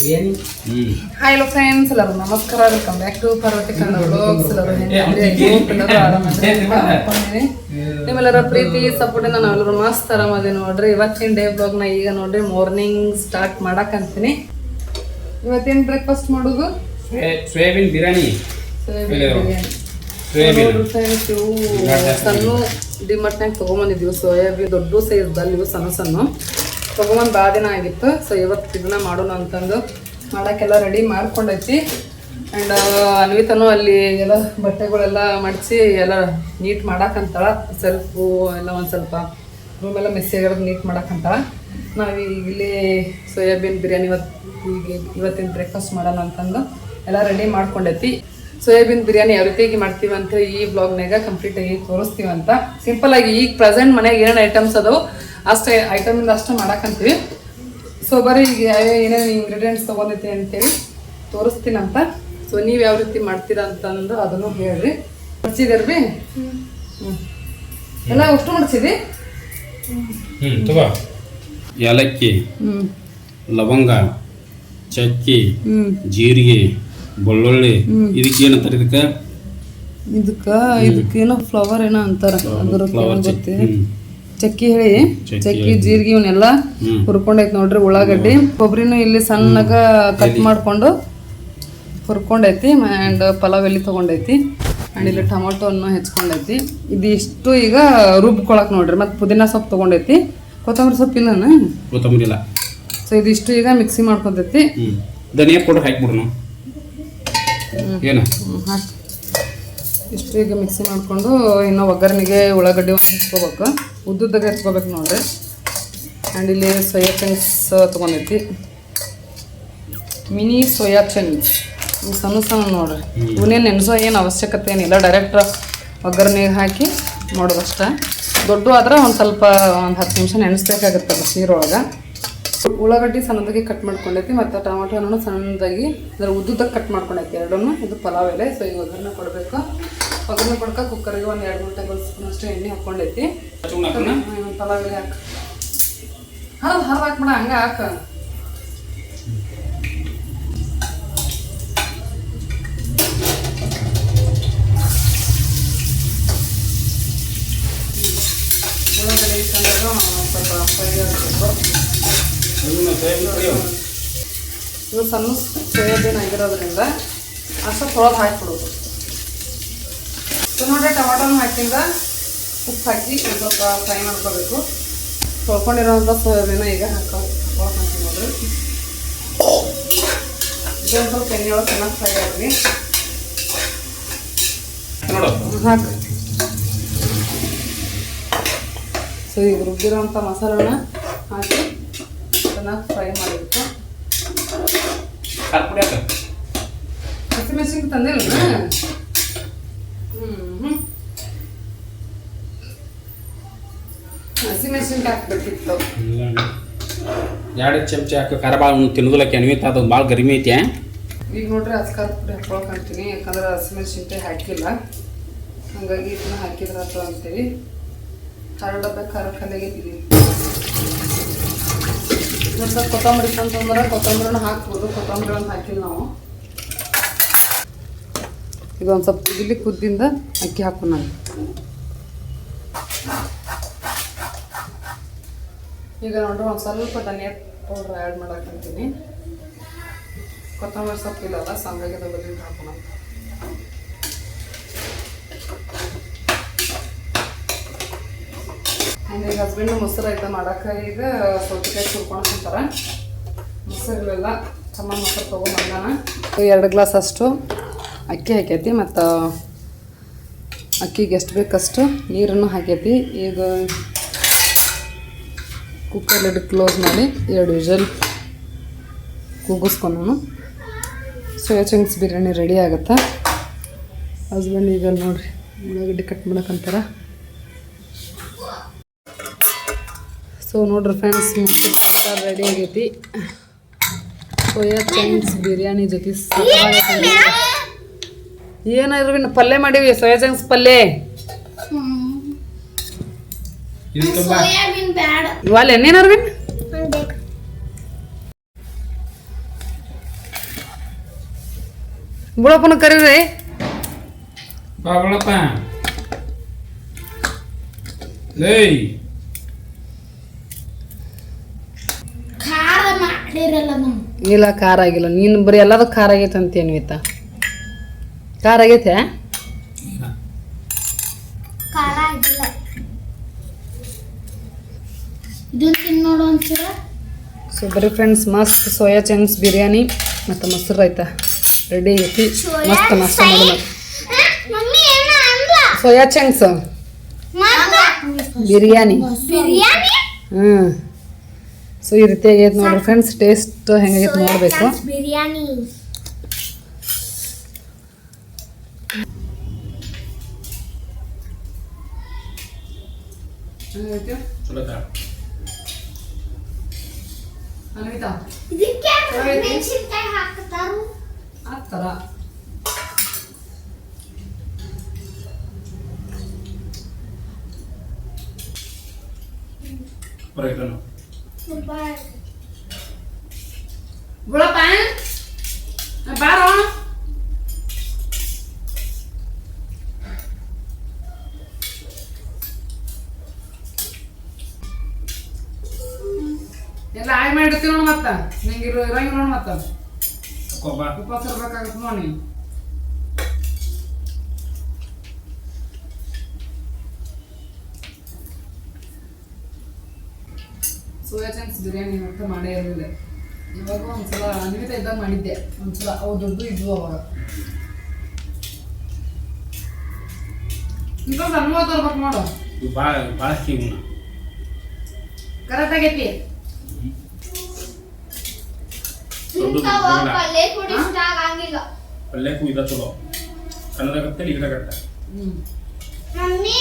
Hello friends, ಎಲ್ಲರೂ ನಮಸ್ಕಾರ. Welcome back to Parvathi Kannada vlogs. ನಿಮ್ಮೆಲ್ಲರ ಪ್ರೀತಿ ಸಪೋರ್ಟಿಂದ ನಾವೆಲ್ಲರೂ ಮಸ್ತ್ ಆರಾಮದಿ ನೋಡ್ರಿ. ಇವತ್ತಿನ ಡೇ ಬ್ಲಾಗ್ನ ಈಗ ನೋಡ್ರಿ ಮಾರ್ನಿಂಗ್ ಸ್ಟಾರ್ಟ್ ಮಾಡಕಂತೀನಿ. ಇವತ್ತೇನು ಬ್ರೇಕ್ಫಾಸ್ಟ್ ಮಾಡೋದು? ಸೋಯಾಬೀನ್ ಬಿರಿಯಾನಿ. ಸಣ್ಣ ಡಿಮಾರ್ಟ್ನಾಗ ತೊಗೊಂಬಂದಿದ್ವಿ ಸೋಯಾಬೀನ್. ದೊಡ್ಡ ಸೈಜ್ದಲ್ಲಿ ಇವು ಸಣ್ಣ ಸಣ್ಣ ತೊಗೊಂಬಂದು ಭಾಳ ದಿನ ಆಗಿತ್ತು. ಸೊ ಇವತ್ತು ಇದನ್ನ ಮಾಡೋಣ ಅಂತಂದು ಮಾಡೋಕ್ಕೆಲ್ಲ ರೆಡಿ ಮಾಡ್ಕೊಂಡೈತಿ. ಆ್ಯಂಡ್ ಅನ್ವಿತನೂ ಅಲ್ಲಿ ಎಲ್ಲ ಬಟ್ಟೆಗಳೆಲ್ಲ ಮಡಿಸಿ ಎಲ್ಲ ನೀಟ್ ಮಾಡಕ್ಕಂತಾಳ. ಸೆಲ್ಫು ಎಲ್ಲ ಒಂದು ಸ್ವಲ್ಪ ರೂಮೆಲ್ಲ ಮೆಸ್ಸಿಗಿರೋದು ನೀಟ್ ಮಾಡಕ್ಕಂತಾಳ. ನಾವು ಇಲ್ಲಿ ಸೋಯಾಬೀನ್ ಬಿರಿಯಾನಿ ಇವತ್ತಿನ ಬ್ರೇಕ್ಫಾಸ್ಟ್ ಮಾಡೋಣ ಅಂತಂದು ಎಲ್ಲ ರೆಡಿ ಮಾಡ್ಕೊಂಡೈತಿ. ಸೋಯಾಬೀನ್ ಬಿರಿಯಾನಿ ಯಾವ ರೀತಿಯಾಗಿ ಮಾಡ್ತೀವಿ ಅಂತ ಈ ಬ್ಲಾಗ್ನಾಗ ಕಂಪ್ಲೀಟಾಗಿ ತೋರಿಸ್ತೀವಂತ. ಸಿಂಪಲ್ಲಾಗಿ ಈಗ ಪ್ರೆಸೆಂಟ್ ಮನೆಗೆ ಏನೇನು ಐಟಮ್ಸ್ ಅದಾವೆ ಅಷ್ಟೇ ಐಟಮಿಂದ ಅಷ್ಟು ಮಾಡಕ್ಕಂತೀವಿ. ಸೊ ಬರೀ ಈಗ ಏನೇನು ಇಂಗ್ರೀಡಿಯೆಂಟ್ಸ್ ತೊಗೊಂಡೈತಿ ಅಂತೇಳಿ ತೋರಿಸ್ತೀನಂತ. ಸೊ ನೀವು ಯಾವ ರೀತಿ ಮಾಡ್ತೀರಾ ಅಂತಂದು ಅದನ್ನು ಹೇಳ್ರಿ. ಮಡ್ಸಿದ್ದೀರಿ ಬಿ? ಎಲ್ಲ ಅಷ್ಟು ಮಡ್ಸಿದಿ? ಏಲಕ್ಕಿ, ಲವಂಗ, ಚಕ್ಕಿ, ಜೀರಿಗೆ, ಬೆಳ್ಳುಳ್ಳಿ. ಇದಕ್ಕೆ ಏನಂತಾರೆ? ಇದಕ್ಕೇನೋ ಫ್ಲವರ್ ಏನೋ ಅಂತಾರ. ಅದ್ರ ಗೊತ್ತಿದೆ. ಚಕ್ಕಿ ಹೇಳಿ, ಚಕ್ಕಿ ಜೀರಿಗೆ ಇವನ್ನೆಲ್ಲ ಹುರ್ಕೊಂಡೈತಿ ನೋಡ್ರಿ. ಉಳ್ಳಾಗಡ್ಡಿ ಕೊಬ್ಬರಿನೂ ಇಲ್ಲಿ ಸಣ್ಣಗ ಕಟ್ ಮಾಡ್ಕೊಂಡು ಹುರ್ಕೊಂಡೈತಿ. ಆ್ಯಂಡ್ ಪಲಾವ್ ಎಲ್ಲಿ ತೊಗೊಂಡೈತಿ. ಆ್ಯಂಡ್ ಇಲ್ಲಿ ಟೊಮೊಟೊವನ್ನು ಹೆಚ್ಕೊಂಡೈತಿ. ಇದಿಷ್ಟು ಈಗ ರುಬ್ಕೊಳಕ್ ನೋಡ್ರಿ. ಮತ್ತು ಪುದೀನ ಸೊಪ್ಪು ತೊಗೊಂಡೈತಿ. ಕೊತ್ತಂಬರಿ ಸೊಪ್ಪು ಇಲ್ಲನ? ಕೊತ್ತಂಬರಿ ಇಲ್ಲ. ಸೊ ಇದಿಷ್ಟು ಈಗ ಮಿಕ್ಸಿ ಮಾಡ್ಕೊಂತೈತಿ. ಧನಿಯಾ ಪೌಡರ್ ಹಾಕ್ಬಿಡ್ನು. ಏನು ಹಾಕಿ ಇಷ್ಟು ಈಗ ಮಿಕ್ಸಿ ಮಾಡಿಕೊಂಡು ಇನ್ನು ಒಗ್ಗರಣೆಗೆ ಉಳ್ಳಾಗಡ್ಡಿ ಒಂದು ಹೆಚ್ಕೋಬೇಕು. ಉದ್ದುದ್ದಾಗ ಹೆಚ್ಕೋಬೇಕು ನೋಡ್ರಿ. ಆ್ಯಂಡ್ ಇಲ್ಲಿ ಸೋಯಾ ಚಂಕ್ಸ್ ತೊಗೊಂಡೈತಿ. ಮಿನಿ ಸೋಯಾ ಚಂಕ್ಸ್ ಸಣ್ಣ ಸಣ್ಣ ನೋಡ್ರಿ. ಇವನ್ನೇನು ನೆನೆಸೋ ಏನು ಅವಶ್ಯಕತೆ ಏನಿಲ್ಲ. ಡೈರೆಕ್ಟ್ ಒಗ್ಗರಣೆಗೆ ಹಾಕಿ ಮಾಡೋದಷ್ಟೇ. ದೊಡ್ಡ ಆದ್ರೆ ಒಂದು ಸ್ವಲ್ಪ ಒಂದು 10 ನಿಮಿಷ ನೆನೆಸ್ಬೇಕಾಗತ್ತಲ್ಲ ನೀರೊಳಗೆ. ಉಳ್ಳಾಗಡ್ಡಿ ಸಣ್ಣದಾಗಿ ಕಟ್ ಮಾಡ್ಕೊಂಡೈತಿ. ಮತ್ತು ಟೊಮೊಟೊನೂ ಸಣ್ಣದಾಗಿ ಅದರ ಉದ್ದುದಾಗ ಕಟ್ ಮಾಡ್ಕೊಂಡೈತಿ ಎರಡನ್ನೂ. ಇದು ಪಲಾವ್ ಎಲೆ. ಸೊ ಈಗ ಒಗ್ಗರಣೆ ಕೊಡಬೇಕು. ಒಗ್ಗರಣೆ ಕೊಡ್ಕ ಕುಕ್ಕರಿಗೆ ಒಂದು 2-3 ಟೇಬಲ್ ಸ್ಪೂನ್ ಅಷ್ಟು ಎಣ್ಣೆ ಹಾಕ್ಕೊಂಡೈತಿ. ಪಲಾವ್ ಎಲೆ ಹಾಕಿ ಹಾಕ್ಬೇಡ, ಹಂಗೆ ಹಾಕ. ಉಳ್ಳಾಗಡ್ಡಿ ಇಟ್ಕೊಂಡ್ರೆ ಸ್ವಲ್ಪ ಫ್ರೈ ಆಗಬೇಕು. ಇದು ಸಣ್ಣ ಸೋಯಾಬೀನ್ ಆಗಿರೋದ್ರಿಂದ ಅಷ್ಟು ತೊಳೆದು ಹಾಕಿಬಿಡೋದು. ಸೊ ನೋಡ್ರಿ, ಟೊಮಾಟೋನ ಹಾಕಿಂದ ಉಪ್ಪು ಹಾಕಿ ಸ್ವಲ್ಪ ಫ್ರೈ ಮಾಡ್ಕೋಬೇಕು. ತೊಳ್ಕೊಂಡಿರೋಂಥ ಸೋಯಾಬೀನ ಈಗ ಹಾಕೊಂತೀನಿ ನೋಡ್ರಿ. ಇದೊಂದು ಸ್ವಲ್ಪ ಎಣ್ಣೆ ಒಳಗೆ ಚೆನ್ನಾಗಿ ಫ್ರೈ ಆಗಲಿ. ಹಾಕಿ ಸೊ ಈಗ ರುಬ್ಬಿರೋಂಥ ಮಸಾಲೆನ ಹಾಕಿ ಚೆನ್ನಾಗಿ ಫ್ರೈ ಮಾಡಬೇಕು. ಹಸಿಮೆಣಸಿನ್ಕಾಯಿ ತಂದಿಲ್ಲ? ಹಸಿಮೆಣಸಿನ್ಕಾಯಿ ಹಾಕ್ಬೇಕಿತ್ತು. 2 ಚಮಚ ಹಾಕಿ. ಖಾರ ಭಾಳ ತಿನ್ನೋದಕ್ಕೆ ಅನ್ವಿತ ಅದು ಭಾಳ ಗರಿಮಿ ಐತಿ. ಈಗ ನೋಡ್ರಿ ಅಚ್ಕಾರ ಪುಡಿ ಹಾಕೊಳಕಂತೀನಿ. ಯಾಕಂದ್ರೆ ಹಸಿಮೆಣಸಿನ್ಕಾಯಿ ಹಾಕಿಲ್ಲ, ಹಾಗಾಗಿ ಇದನ್ನ ಹಾಕಿದ್ರೆ ಆಯ್ತು ಅಂತೇಳಿ. ಖಾರ ಡಬ್ಬ ಖಾರ ಖಾಲಿಯಾಗೈತಿ. ಸ್ವಲ್ಪ ಕೊತ್ತಂಬರಿ ಅಂತಂದ್ರೆ ಕೊತ್ತಂಬರಿನ ಹಾಕ್ಬೋದು. ಕೊತ್ತಂಬರಿ ಒಂದು ಹಾಕಿಲ್ಲ ನಾವು. ಇದೊಂದು ಸ್ವಲ್ಪ ಕುದಿಲಿ. ಕುದ್ದಿಂದ ಅಕ್ಕಿ ಹಾಕೋಣ. ಈಗ ನೋಡ್ರಿ ಒಂದು ಸ್ವಲ್ಪ ಧನಿಯಾ ಪೌಡ್ರ್ ಆ್ಯಡ್ ಮಾಡಕ್ಕಂತೀನಿ. ಕೊತ್ತಂಬರಿ ಸೊಪ್ಪು ಇಲ್ಲಲ್ಲ, ಸೊ ಹಂಗಾಗಿ ಬದಲಿಂದ ಹಾಕೋಣ. ಆ್ಯಂಡ್ ಈಗ ಹಸ್ಬೆಂಡ್ ಮೊಸರು ಐತೆ ಮಾಡೋಕೆ. ಈಗ ಸೌತೆಕಾಯಿ ಸುರ್ಕೊಂಡು ತಿಂತಾರೆ. ಮೊಸರುಗಳೆಲ್ಲ ಚೆನ್ನಾಗಿ ಮೊಸರು ತೊಗೊಂಬಂದಾನ. 2 ಗ್ಲಾಸ್ ಅಷ್ಟು ಅಕ್ಕಿ ಹಾಕೈತಿ. ಮತ್ತು ಅಕ್ಕಿಗೆ ಎಷ್ಟು ಬೇಕಷ್ಟು ನೀರನ್ನು ಹಾಕೈತಿ. ಈಗ ಕುಕ್ಕರ್ ಲಿಡ್ ಕ್ಲೋಸ್ ಮಾಡಿ 2 ವಿಷಲ್ ಕೂಗಿಸ್ಕೊಂಡು ಸೋಯಾ ಚಂಕ್ಸ್ ಬಿರಿಯಾನಿ ರೆಡಿ ಆಗುತ್ತೆ. ಹಸ್ಬೆಂಡ್ ಈಗ ನೋಡಿರಿ ಉಳ್ಳಾಗಡ್ಡಿ ಕಟ್ ಮಾಡಕ್ಕಂತಾರ. ಸೊ ನೋಡ್ರಿ ಫ್ರೆಂಡ್ಸ್, ರೆಡಿ ಆಗೈತಿ ಸೋಯಾ ಚಂಕ್ಸ್ ಬಿರಿಯಾನಿ ಜೊತೆ. ಏನಾದ್ರು ಪಲ್ಯ ಮಾಡೀವಿ, ಸೋಯಾ ಚಂಕ್ಸ್ ಪಲ್ಯ. ಇವಾಗ ಏನೇನು ಅರ್ವಿನ್ ಬುಳಪ್ಪನ ಕರೀರಿ. ಬಾಗಳಪ್ಪ ಲೇಯ್ ಖಾರ ಮಾಡಿರಲ್ಲ ನಮ್ಮ ಇಲ್ಲ ಖಾರ ಆಗಿಲ್ಲ. ನೀನು ಬರೀ ಎಲ್ಲದೂ ಖಾರ ಆಗೈತೆ ಅಂತೇನು ಈತ ಖಾರ ಆಗೈತೆ. ಖಾರ ಆಗಿಲ್ಲ. ಇದನ್ನ ತಿನ್ ನೋಡು ಒಂದ್ಸಲ. ಸೊ ಬರೀ ಫ್ರೆಂಡ್ಸ್ ಮಸ್ತ್ ಸೋಯಾ ಚಂಕ್ಸ್ ಬಿರಿಯಾನಿ ಮತ್ತು ಮೊಸರು ರೈತ ರೆಡಿ ಐತಿ. ಮಸ್ತ್ ನಾಷ್ಟ ಮಾಡೋಣ. ಮಮ್ಮಿ ಏನ ಅಂದ್ಲ? Soya chunks biryani. Biryani so ಈ ರೀತಿ ಆಗೈತೆ ನೋಡ್ರಿ ಫ್ರೆಂಡ್ಸ್. ಟೇಸ್ಟ್ ಹೆಂಗೈತೆ ನೋಡಬೇಕು. ಬಿರಿಯಾನಿ ಚಲೋ ಅನ್ವಿತಾ ಇದಕ್ಕೆ ಮೆಣಸಿನಕಾಯಿ ಹಾಕ್ತಾರು. ಆ ಥರ ಬರೈತನು ಗುಳಪ್ಪ ಬಾರೋ. ಎಲ್ಲ ಆಯ್ ಮಾಡಿರ್ತೀವಿ ನೋಡು. ಮತ್ತೆ ನಿಂಗೆ ಇರಂಗಿಲ್ಲ ನೋಡು. ಮತ್ತೆ ಉಪವಾಸ ಇರ್ಬೇಕಾಗತ್ತೆ ನೋಡಿ. ಸೋಯಾ ಚಂಕ್ಸ್ ಬಿರಿಯಾನಿ ಅಂತ ಮಾಡೇ ಇರಲಿಲ್ಲ. ಇವಾಗ ಒಂದ್ಸಲ ಅನ್ವಿತ ಇದ್ದಾಗ ಮಾಡಿದ್ದೆ ಒಂದ್ಸಲ. ಅವು ದೊಡ್ಡ ಇದ್ವು ಅವಾಗ. ಈಗ ಸಣ್ಣ ತರ್ಬೇಕು ನೋಡು. ಭಾಳ ಕೀವುನ ಕರೆಕ್ಟ್ ಆಗೈತಿ. ಪಲ್ಯ ಪುಡಿ ಇಷ್ಟ ಆಗಂಗಿಲ್ಲ. ಪಲ್ಯಕ್ಕೂ ಇದ ಚಲೋ ಸಣ್ಣದಾಗತ್ತೆ ಇದಾಗತ್ತೆ. ಮಮ್ಮಿ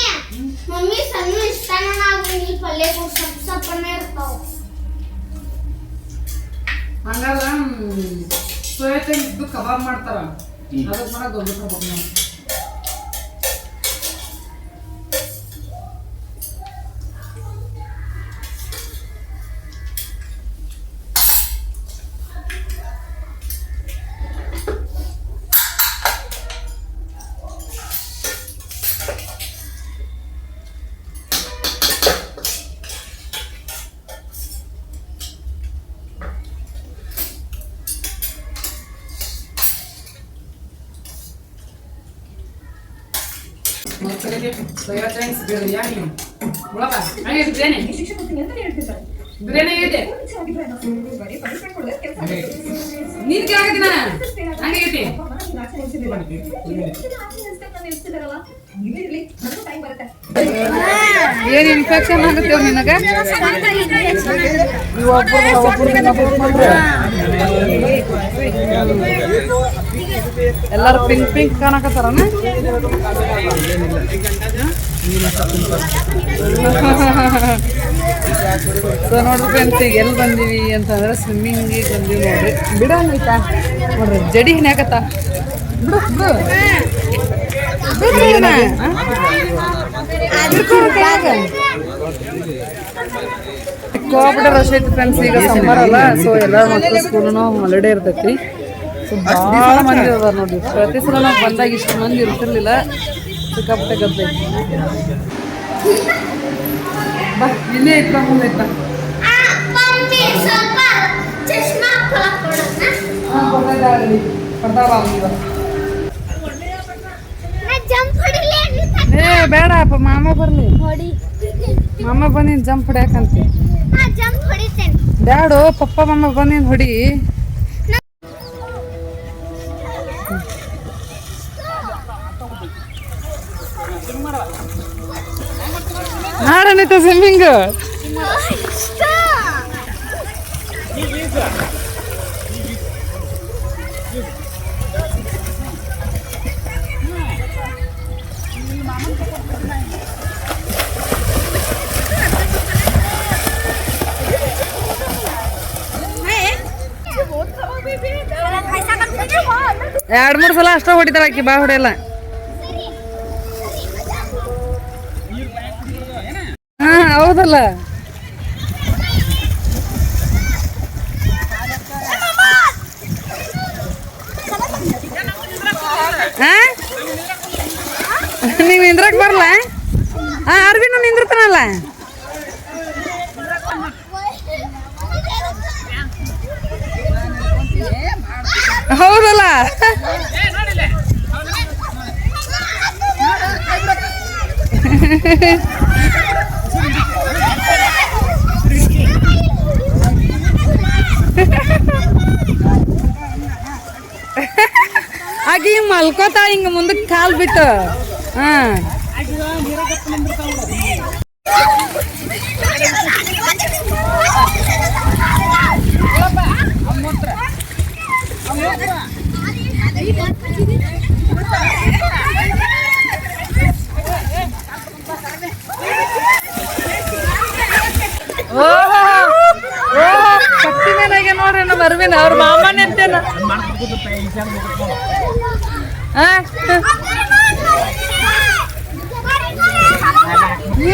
ಮಮ್ಮಿ ಸಣ್ಣ ಇಷ್ಟನ ಆಗಂಗಿಲ್ಲ. ಪಲ್ಯ ಪುಡಿ ಸಪ್ ಸಪ್ಪನೆ ಇರ್ತಾವ. ಹಂಗಾದ್ರೆ ಸೋಯಾ ಚಂಕ್ಸ್ ಕಬಾಬ್ ಮಾಡ್ತಾರ. ಅದಕ್ಕೆ ಮಾಡಕ್ ದೊಡ್ಡ ಕಬಾಬ್ ನಾವು. Soya chunks biryani. ಗುಳಪ್ಪ ಹಂಗೆ ಬಿರಿಯಾನಿ ಬಿರಿಯಾನಿ ಆಗೈತೆ. ನೀನ್ ಕೇಳಾಕತ್ತೀನ ಹಂಗೈತಿ. ಏನ್ ಇನ್ಫೆಕ್ಷನ್ ಆಗುತ್ತೆ ನಿನಗ? ಎಲ್ಲಾರು ಪಿಂಕ್ ಪಿಂಕ್ ಕಾಣಕತ್ತಾರನ? ಸೊ ನೋಡ್ರಿ ಫ್ರೆಂಡ್ಸ್, ಈಗ ಎಲ್ಲಿ ಬಂದೀವಿ ಅಂತಂದ್ರೆ ಸ್ವಿಮ್ಮಿಂಗಿಗೆ ಬಂದೀವಿ ನೋಡ್ರಿ. ಬಿಡಂಗೈತಾ ನೋಡ್ರಿ ಜಡಿ ಹಿನ್ಯಾಕತ್ತ. ಬಿಡು ಬಿಡು ಸಿಕ್ಕಾಪಟ್ಟೆ ರಶ್ ಐತಿ ಫ್ರೆಂಡ್ಸ್. ಈಗ ಸಮ್ಮರ್ ಅಲ್ಲ, ಸೊ ಎಲ್ಲ ಮಕ್ಕಳು ಸ್ಕೂಲ್ನು ಹಾಲಿಡೇ ಇರ್ತೈತಿ. ಸೊ ಭಾಳ ಮಂದಿ ಅದಾರ ನೋಡ್ರಿ. ಪ್ರತಿ ಸಲ ನಾವು ಬಂದಾಗ ಇಷ್ಟು ಮಂದಿ ಇರ್ತಿರ್ಲಿಲ್ಲ. ಸಿಕ್ಕಾಪಟ್ಟೆ ಗದ್ದೈತಿ. ಬಾ ಇಲ್ಲೇ ಐತ್ರ ಮುಂದೆ ಐತ. ಮಮ್ಮಿ ಸ್ವಲ್ಪ ಚಶ್ಮಾ ಹಾಕೊಳ್ಳೋಣ. ಜಂಪ್ ಹೊಡಿಲಿ ಅಂತ. ಏ ಬೇಡ ಅಪ್ಪ, ಮಾಮ ಬರ್ಲಿ. ಹೊಡಿ. ಮಾಮ ಬನ್ನಿ ಜಂಪ್ ಹೊಡ್ಯಾಕಂತ. ಜಂಪ್ ಹೊಡಿತೇನೆ. ಬ್ಯಾಡು ಪಪ್ಪ ಮಾಮ ಬನ್ನಿ ಹೊಡಿ. ಮಾಡಣಿತ ಸ್ವಿಮ್ಮಿಂಗ್. ಎರಡು ಮೂರು ಸಲ ಅಷ್ಟ ಹೊಡಿತಾರ ಆಕಿ, ಬಾ ಹೊಡೆಯಲ್ಲ. ಹಾ ಹೌದಲ್ಲ. ನಿಂದ್ರಕ್ ಬರಲ್ಲ ಅರ್ವಿನ ನಿಂದಿರ್ತಾನಲ್ಲ ಹೌದಲ್ಲ ಆಗಿ ಮಲ್ಕೋತಾ ಹಿಂಗ ಮುಂದಕ್ಕೆ ಕಾಲ್ ಬಿಟ್ಟು ಹಾ ಕತ್ತಿ ಮೇಲಾಗೆ ನೋಡ್ರಿ ನಾ ಬರ್ವೇನ ಅವ್ರ ಮಾಮನ ಅಂತೇನ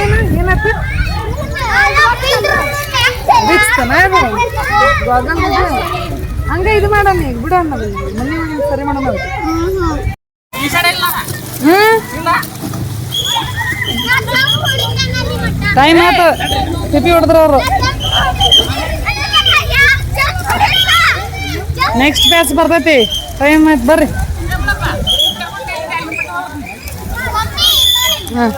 ಏನಪ್ಪ ಹಂಗ ಇದು ಮಾಡೋಣ ಈಗ ಬಿಡ ಮನೆ ಸರಿ ಮಾಡೋಣ ಟೈಮ್ ಆಯ್ತು ಟಿಪಿ ಹೊಡೆದ್ರ ಅವರು ನೆಕ್ಸ್ಟ್ ಬ್ಯಾಚ್ ಬರ್ತೈತಿ ಟೈಮ್ ಆಯ್ತು ಬರ್ರಿ ಹಾಂ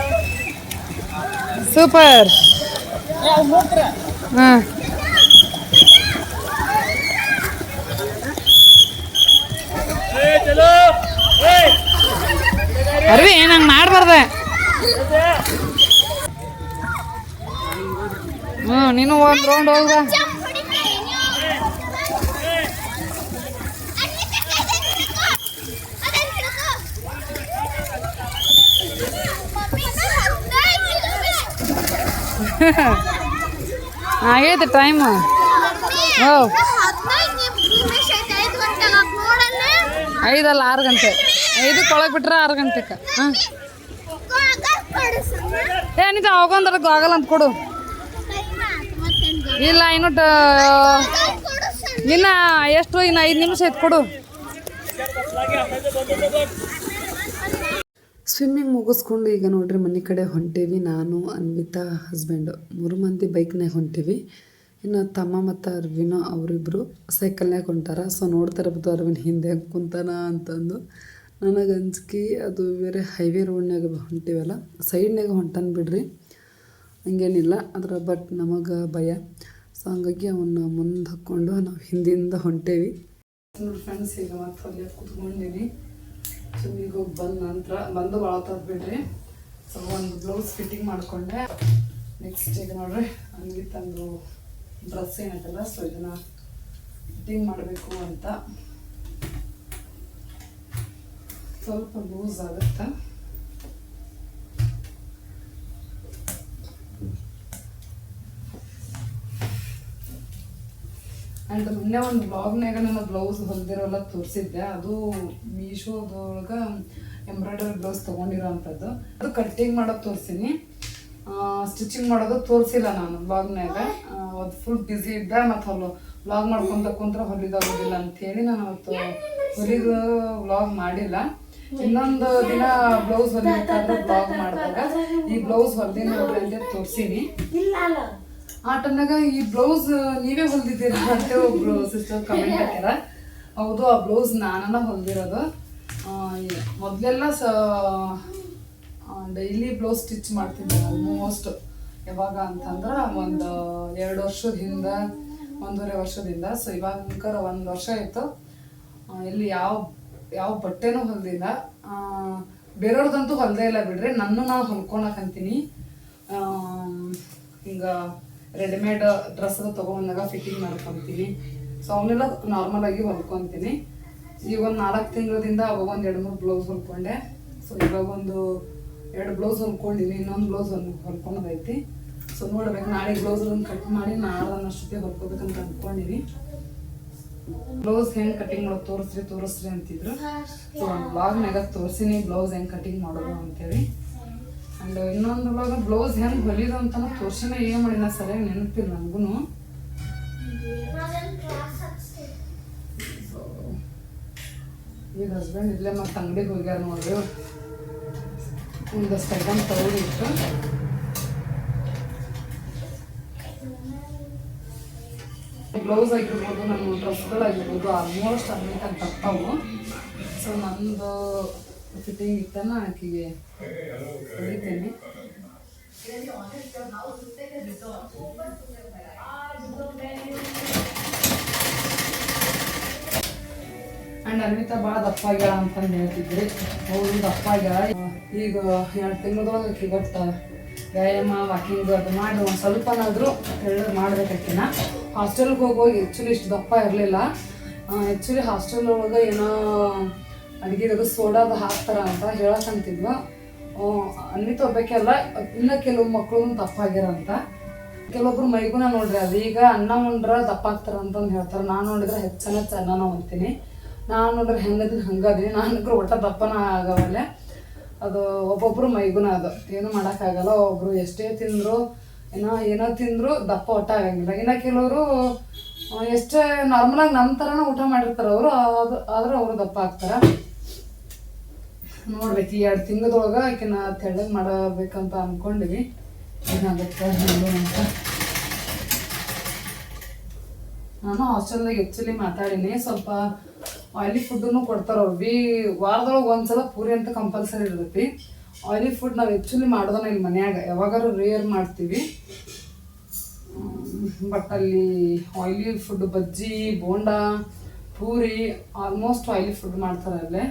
ಸೂಪರ್ ಹಾಂ ಅರ್ವಿ ನಂಗೆ ಮಾಡ್ಬಾರ್ದೆ ನೀನು ಒಂದು ರೌಂಡ್ ಹೋಗ ಆಗೈತೆ ಟೈಮು ಓ 5 ಅಲ್ಲ 6 ಗಂಟೆ 5 ಒಳಗೆ ಬಿಟ್ರೆ 6 ಗಂಟೆಗೆ ಹಾಂ ಏನಿದೆ ಹೋಗೊಂದ್ರದ್ದು ಆಗಲ್ಲ ಅಂತ ಕೊಡು ಇಲ್ಲ ಇನ್ನು ಎಷ್ಟು ಇನ್ನು 5 ನಿಮಿಷ ಐತೆ ಕೊಡು ಸ್ವಿಮ್ಮಿಂಗ್ ಮುಗಿಸ್ಕೊಂಡು ಈಗ ನೋಡ್ರಿ ಮನೆ ಕಡೆ ಹೊಂಟೇವಿ ನಾನು ಅನ್ವಿತಾ ಹಸ್ಬೆಂಡು 3 ಮಂದಿ ಬೈಕ್ನಾಗ ಹೊಂಟೀವಿ ಇನ್ನು ತಮ್ಮ ಮತ್ತು ಅರ್ವಿನ ಅವರಿಬ್ಬರು ಸೈಕಲ್ನಾಗ ಹೊಂಟಾರ ಸೊ ನೋಡ್ತಾ ಇರ್ಬೋದು ಅರ್ವಿನ ಹಿಂದೆ ಕುಂತಾನ ಅಂತಂದು ನನಗೆ ಅಂಜಿಕೆ ಅದು ಬೇರೆ ಹೈವೇ ರೋಡ್ನಾಗ ಹೊಂಟಿವಲ್ಲ ಸೈಡ್ನಾಗ ಹೊಂಟಾನ ಬಿಡ್ರಿ ಹಂಗೇನಿಲ್ಲ ಅದ್ರ ಬಟ್ ನಮಗೆ ಭಯ ಸೊ ಹಂಗಾಗಿ ಅವನ್ನ ಮುಂದೆ ಹಾಕ್ಕೊಂಡು ನಾವು ಹಿಂದಿಂದ ಹೊಂಟೇವಿ ನೋಡಿ ಫ್ರೆಂಡ್ಸ್ ಈಗ ಮತ್ತೆ ಅಲ್ಲಿ ಕೂತ್ಕೊಂಡಿವಿ ಸೊ ಈಗ ಹೋಗಿ ಬಂದ ನಂತರ ಬಂದು ಭಾಳ ಬಿಡ್ರಿ ಸೊ ಒಂದು ಬ್ಲೌಸ್ ಫಿಟ್ಟಿಂಗ್ ಮಾಡಿಕೊಂಡೆ ನೆಕ್ಸ್ಟ್ ಈಗ ನೋಡ್ರಿ ಹಂಗೆ ತಂದು ಡ್ರೆಸ್ ಏನೈತಲ್ಲ ಸೊ ಇದನ್ನು ಫಿಟ್ಟಿಂಗ್ ಮಾಡಬೇಕು ಅಂತ ಸ್ವಲ್ಪ ಲೂಸ್ ಆಗುತ್ತೆ ಆ್ಯಂಡ್ ಮೊನ್ನೆ ಒಂದು ಬ್ಲಾಗ್ನಾಗ ನಾನು ಬ್ಲೌಸ್ ಹೊಲ್ದಿರೋಲ್ಲ ತೋರಿಸಿದ್ದೆ ಅದು ಮೀಶೋದೊಳಗೆ ಎಂಬ್ರಾಯ್ಡರಿ ಬ್ಲೌಸ್ ತೊಗೊಂಡಿರೋ ಅಂಥದ್ದು ಅದು ಕಟ್ಟಿಂಗ್ ಮಾಡೋದು ತೋರಿಸಿನಿ ಸ್ಟಿಚಿಂಗ್ ಮಾಡೋದು ತೋರಿಸಿಲ್ಲ ನಾನು ಬ್ಲಾಗ್ನಾಗ ಅದು ಫುಲ್ ಬ್ಯುಸಿ ಇದ್ದೆ ಮತ್ತು ವ್ಲಾಗ್ ಮಾಡ್ಕೊಂತ ಕುಂತ್ರೆ ಹೊಲಿದಾಗೋದಿಲ್ಲ ಅಂಥೇಳಿ ನಾನು ಅವತ್ತು ಹೊಲಿದು ವ್ಲಾಗ್ ಮಾಡಿಲ್ಲ ಇನ್ನೊಂದು ದಿನ ಬ್ಲೌಸ್ ಹೊಲಿಬೇಕಾದ್ರೆ ಬ್ಲಾಗ್ ಮಾಡಿದಾಗ ಈ ಬ್ಲೌಸ್ ಹೊಲ್ದಿನ ನೋಡ್ರಿ ಅಂತ ತೋರಿಸೀನಿ ಆ ಟೈಮ್ನಾಗ ಈ ಬ್ಲೌಸ್ ನೀವೇ ಹೊಲ್ದಿದ್ದೀರಾ ಅಂತ ಒಬ್ರು ಸಿಸ್ಟರ್ ಕಮೆಂಟ್ ಹಾಕ್ಯಾರ ಹೌದು ಆ ಬ್ಲೌಸ್ ನಾನ ಹೊಲ್ದಿರೋದು ಮೊದಲೆಲ್ಲ ಡೈಲಿ ಬ್ಲೌಸ್ ಸ್ಟಿಚ್ ಮಾಡ್ತಿದ್ದೆ ಆಲ್ಮೋಸ್ಟ್ ಯಾವಾಗ ಅಂತಂದ್ರೆ ಒಂದು 2 ವರ್ಷದ ಹಿಂದೆ 1.5 ವರ್ಷದಿಂದ ಸೊ ಇವಾಗ 1 ವರ್ಷ ಆಯಿತು ಇಲ್ಲಿ ಯಾವ ಬಟ್ಟೆನೂ ಹೊಲ್ದಿಲ್ಲ ಬೇರೆಯವ್ರದಂತೂ ಹೊಲ್ದೇ ಇಲ್ಲ ಬಿಡ್ರಿ ನಾನು ಹೊಲ್ಕೊಳಕಂತೀನಿ ಹಿಂಗೆ ರೆಡಿಮೇಡ್ ಡ್ರೆಸ್ ತೊಗೊಂಡಾಗ ಫಿಟ್ಟಿಂಗ್ ಮಾಡ್ಕೊತೀನಿ ಸೊ ಅವನ್ನೆಲ್ಲ ನಾರ್ಮಲ್ ಆಗಿ ಹೊಲ್ಕೊತೀನಿ ಈಗ ಒಂದು 4 ತಿಂಗಳದಿಂದ ಅವಾಗ ಒಂದು 2-3 ಬ್ಲೌಸ್ ಹೊಲ್ಕೊಂಡೆ ಸೊ ಇವಾಗ ಒಂದು 2 ಬ್ಲೌಸ್ ಹೊಲ್ಕೊಂಡಿನಿ ಇನ್ನೊಂದು ಬ್ಲೌಸ್ ಹೊಲ್ಕೊಳೋದೈತಿ ಸೊ ನೋಡ್ಬೇಕು ನಾಳೆ ಬ್ಲೌಸ್ ಕಟ್ ಮಾಡಿ ನಾಳದನ್ನಷ್ಟೊತ್ತಿಗೆ ಹೊಲ್ಕೋಬೇಕಂತ ಅಂದ್ಕೊಂಡಿನಿ ಬ್ಲೌಸ್ ಹೆಂಗೆ ಕಟಿಂಗ್ ಮಾಡೋದು ತೋರಿಸ್ರಿ ಅಂತಿದ್ರು ಸೊ ಒಂದು ಬ್ಲಾಗ್ನಾಗ ತೋರಿಸಿನಿ ಬ್ಲೌಸ್ ಹೆಂಗೆ ಕಟಿಂಗ್ ಮಾಡೋದು ಅಂತೇಳಿ ಆ್ಯಂಡ್ ಇನ್ನೊಂದು ಬ್ಲೌಸ್ ಹೆಂಗೆ ಹೊಲಿದು ಅಂತಲೂ ತೋರಿಸಿನ ಏನು ಮಾಡಿನ ಸರಿಯಾಗಿ ನೆನಪಿಲ್ಲ ನನಗೂ ಸೊ ಈಗ ಹಸ್ಬೆಂಡ್ ಇಲ್ಲೇ ಮತ್ತೆ ಅಂಗಡಿಗೆ ಹೋಗ್ಯಾರ ನೋಡ್ರಿ ಒಂದಷ್ಟು ಐಟಮ್ ತಗೊಂಡಿತ್ತು. ಬ್ಲೌಸ್ ಆಗಿರ್ಬೋದು, ನಮ್ಮ ಡ್ರೆಸ್ಗಳಾಗಿರ್ಬೋದು ಆಲ್ಮೋಸ್ಟ್ ಅದಕ್ಕೆ ಬರ್ತಾವು. ಸೊ ನಂದು ಫಿಟ್ಟಿಂಗ್ ಇತ್ತನ ಆಕೆಗೆ ಹೊಲಿತೀನಿ. ಆ್ಯಂಡ್ ಅನ್ವಿತಾ ಭಾಳ ದಪ್ಪ ಆಗ್ಯಾಳ ಅಂತಂದು ಹೇಳ್ತಿದ್ರಿ. ಹೌದು, ದಪ್ಪ ಆಗ್ಯಾಳ. ಈಗ 2 ತಿಂಗಳದೊಳಗೆ ಆಕೆ ಗೊತ್ತ ವ್ಯಾಯಾಮ ವಾಕಿಂಗ್ ಅದು ಮಾಡಿ ಒಂದು ಸ್ವಲ್ಪನಾದರೂ ತೆಳ್ಳಗೆ ಮಾಡ್ಬೇಕಾಕಿನ. ಹಾಸ್ಟೆಲ್ಗೆ ಹೋಗೋಗಿ ಆ್ಯಕ್ಚುಲಿ ಇಷ್ಟು ದಪ್ಪ ಇರಲಿಲ್ಲ. ಆ್ಯಕ್ಚುಲಿ ಹಾಸ್ಟೆಲ್ ಒಳಗೆ ಏನೋ ಅಡುಗೆದು ಸೋಡಾದು ಹಾಕ್ತಾರ ಅಂತ ಹೇಳಕ್ಕಂತಿದ್ವು. ಅನ್ವಿತಾ ಒಬ್ಬಾಕೆಲ್ಲ, ಇನ್ನು ಕೆಲವು ಮಕ್ಕಳು ದಪ್ಪ ಆಗ್ಯಾರಂತ. ಕೆಲವೊಬ್ರು ಮೈಗುಣ ನೋಡ್ರಿ, ಅದು ಈಗ ಅನ್ನ ಉಂಡ್ರೆ ದಪ್ಪ ಆಗ್ತಾರ ಅಂತಂದು ಹೇಳ್ತಾರೆ. ನಾನು ನೋಡಿದ್ರೆ ಹೆಚ್ಚು ಅನ್ನನ ಅಂತೀನಿ. ನಾನು ನೋಡ್ರಿ ಹೆಂಗದೀನಿ ಹಂಗದೀನಿ. ನಾನು ಒಟ್ಟ ದಪ್ಪನ ಆಗವಲ್ಲೇ. ಅದು ಒಬ್ಬೊಬ್ರು ಮೈಗುಣ, ಅದು ಏನು ಮಾಡೋಕ್ಕಾಗಲ್ಲ. ಒಬ್ಬರು ಎಷ್ಟೇ ತಿಂದರು ಏನೋ ತಿಂದರೂ ದಪ್ಪ ಒಟ್ಟ ಆಗಂಗಿಲ್ಲ. ಇನ್ನು ಕೆಲವರು ಎಷ್ಟೇ ನಾರ್ಮಲಾಗಿ ನಮ್ಮ ಥರನೂ ಊಟ ಮಾಡಿರ್ತಾರೆ ಅವರು, ಆದ್ರೆ ಅವರು ದಪ್ಪ ಆಗ್ತಾರೆ. ನೋಡ್ಬೇಕು, ಈ 2 ತಿಂಗಳದೊಳಗೆ ಆಕಿನ ತೆಳ್ಳಗೆ ಮಾಡಬೇಕಂತ ಅಂದ್ಕೊಂಡಿವಿ. ಏನಾಗುತ್ತೆ ಅಂತ. ನಾನು ಹಾಸ್ಟೆಲ್ದಾಗ ಆ್ಯಕ್ಚುಲಿ ಮಾತಾಡೀನಿ. ಸ್ವಲ್ಪ ಆಯಿಲಿ ಫುಡ್ಡನ್ನು ಕೊಡ್ತಾರೆ ಅವ್ರು ಬಿ. ವಾರದೊಳಗೆ ಒಂದ್ಸಲ ಪೂರಿ ಅಂತ ಕಂಪಲ್ಸರಿ ಇರ್ತೈತಿ. ಆಯಿಲಿ ಫುಡ್ ನಾವು ಆ್ಯಕ್ಚುಲಿ ಮಾಡೋದನ್ನ ಇಲ್ಲಿ ಮನ್ಯಾಗ ಯಾವಾಗಾರು ರೇರ್ ಮಾಡ್ತೀವಿ. ಬಟ್ ಅಲ್ಲಿ oily food, bajji, bonda, puri almost oily food ಮಾಡ್ತಾರೆ ಅಲ್ಲೇ.